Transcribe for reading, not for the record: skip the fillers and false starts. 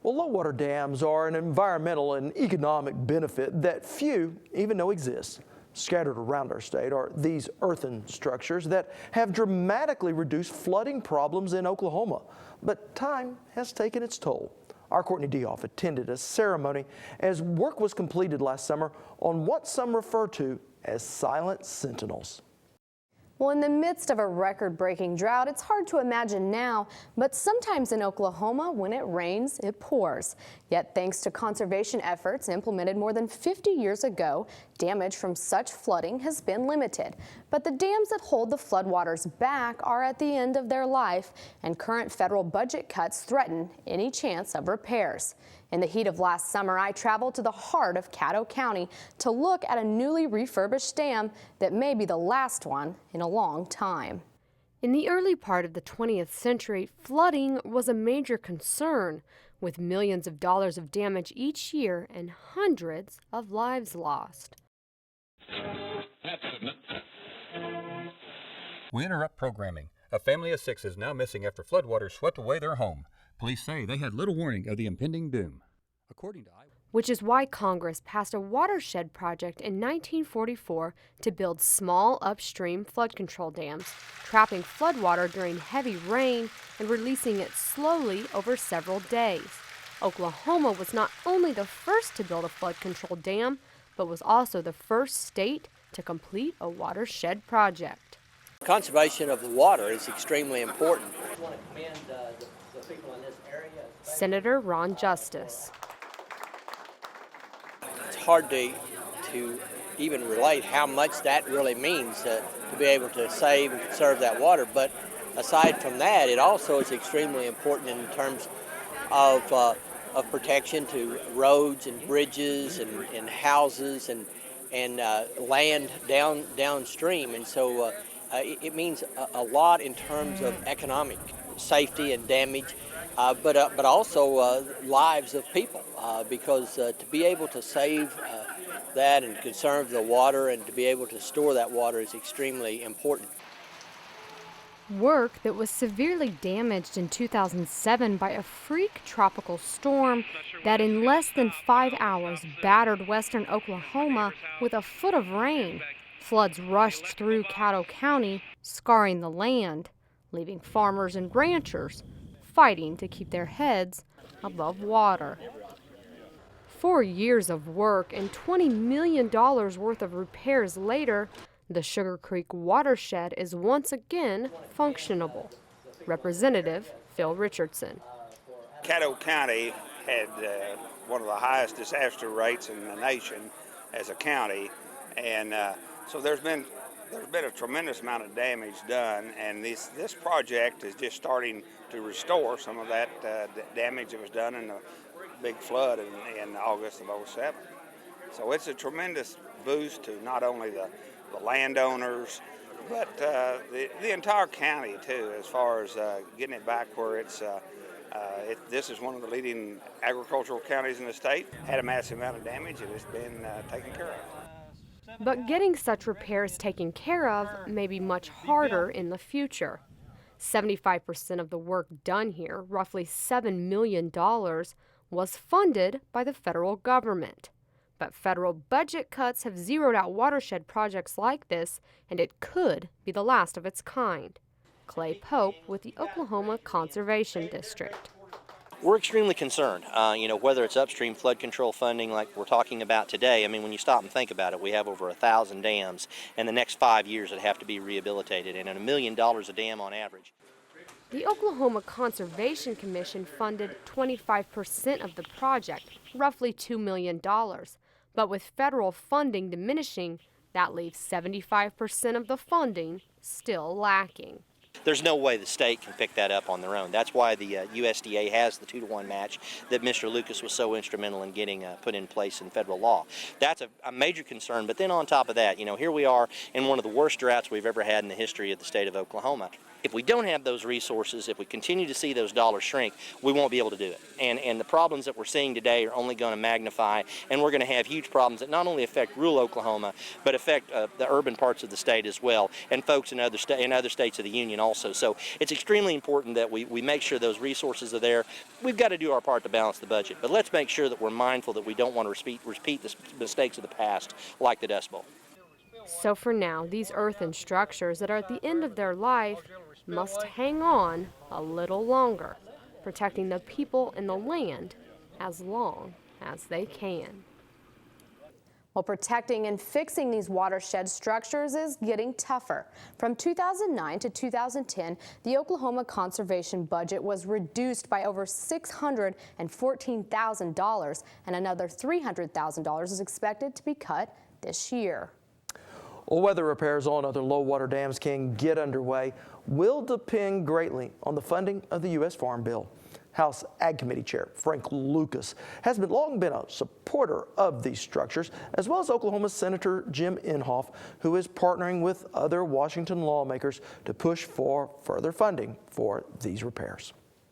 Well, low water dams are an environmental and economic benefit that few even know exists. Scattered around our state are these earthen structures that have dramatically reduced flooding problems in Oklahoma. But time has taken its toll. Our Courtenay Hoff attended a ceremony as work was completed last summer on what some refer to as silent sentinels. Well, in the midst of a record-breaking drought, it's hard to imagine now, but sometimes in Oklahoma, when it rains, it pours. Yet, thanks to conservation efforts implemented more than 50 years ago, damage from such flooding has been limited. But the dams that hold the floodwaters back are at the end of their life, and current federal budget cuts threaten any chance of repairs. In the heat of last summer, I traveled to the heart of Caddo County to look at a newly refurbished dam that may be the last one in a long time. In the early part of the 20th century, flooding was a major concern, with millions of dollars of damage each year and hundreds of lives lost. We interrupt programming. A family of 6 is now missing after floodwaters swept away their home. Police say they had little warning of the impending doom. According to Which is why Congress passed a watershed project in 1944 to build small upstream flood control dams, trapping floodwater during heavy rain and releasing it slowly over several days. Oklahoma was not only the first to build a flood control dam, but was also the first state to complete a watershed project. Conservation of the water is extremely important. Senator Ron Justice. It's hard to even relate how much that really means to be able to save and conserve that water. But aside from that, it also is extremely important in terms of protection to roads and bridges and houses and land downstream. And so it means a lot in terms of economic safety and damage, but also lives of people, because to be able to save that and conserve the water and to be able to store that water is extremely important. Work that was severely damaged in 2007 by a freak tropical storm that in less than 5 hours battered western Oklahoma with a foot of rain. Floods rushed through Caddo County, scarring the land, leaving farmers and ranchers fighting to keep their heads above water. 4 years of work and $20 million worth of repairs later, the Sugar Creek watershed is once again functionable. Representative Phil Richardson. Caddo County had one of the highest disaster rates in the nation as a county, and so there's been a tremendous amount of damage done, and this project is just starting to restore some of that damage that was done in the big flood in August of '07. So it's a tremendous boost to not only the landowners, but the entire county too, as far as getting it back where it's. This is one of the leading agricultural counties in the state. Had a massive amount of damage, and it's been taken care of. But getting such repairs taken care of may be much harder in the future. 75% of the work done here, roughly $7 million, was funded by the federal government. But federal budget cuts have zeroed out watershed projects like this, and it could be the last of its kind. Clay Pope with the Oklahoma Conservation District. We're extremely concerned, whether it's upstream flood control funding like we're talking about today. I mean, when you stop and think about it, we have over 1,000 dams in the next 5 years that have to be rehabilitated, and $1 million a dam on average. The Oklahoma Conservation Commission funded 25% of the project, roughly $2 million. But with federal funding diminishing, that leaves 75% of the funding still lacking. There's no way the state can pick that up on their own. That's why the USDA has the 2-to-1 match that Mr. Lucas was so instrumental in getting put in place in federal law. That's a major concern. But then on top of that, here we are in one of the worst droughts we've ever had in the history of the state of Oklahoma. If we don't have those resources, if we continue to see those dollars shrink, we won't be able to do it. And the problems that we're seeing today are only going to magnify, and we're going to have huge problems that not only affect rural Oklahoma, but affect the urban parts of the state as well, and folks in other states of the union also. So it's extremely important that we make sure those resources are there. We've got to do our part to balance the budget, but let's make sure that we're mindful that we don't want to repeat the mistakes of the past, like the Dust Bowl. So for now, these earthen structures that are at the end of their life must hang on a little longer, protecting the people and the land as long as they can. Well, protecting and fixing these watershed structures is getting tougher. From 2009 to 2010, the Oklahoma conservation budget was reduced by over $614,000, and another $300,000 is expected to be cut this year. Well, whether repairs on other low water dams can get underway will depend greatly on the funding of the U.S. Farm Bill. House Ag Committee Chair Frank Lucas has long been a supporter of these structures, as well as Oklahoma Senator Jim Inhofe, who is partnering with other Washington lawmakers to push for further funding for these repairs.